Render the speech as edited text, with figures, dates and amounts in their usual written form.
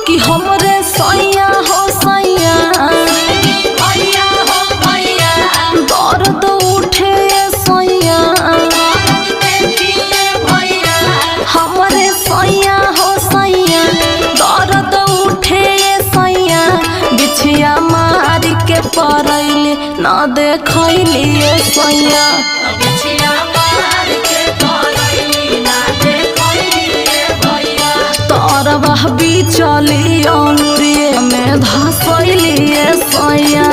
कि हमरे सैया हो सैया दर्द उठे सैया हमरे सैया हो सैया दर्द उठे सैया बिछिया मार के परैले ना देखैली सैया तरवा बिचली अंगुरिये में धसैली सैया।